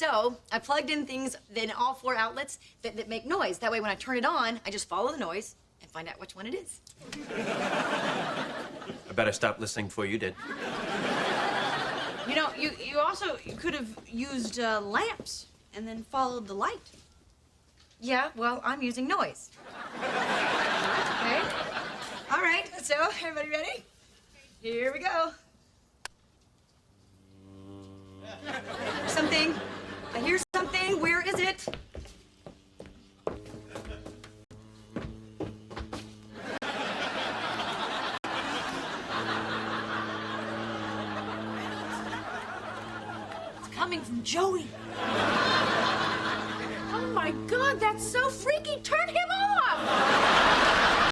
So I plugged in things in all 4 outlets that make noise. That way when I turn it on, I just follow the noise and find out which one it is. I bet I stopped listening before you did. You know, you also could have used lamps and then followed the light. Yeah, well, I'm using noise. Okay. All right, so everybody ready? Here we go. Something. I hear something. Where is it? It's coming from Joey. Oh my God, that's so freaky.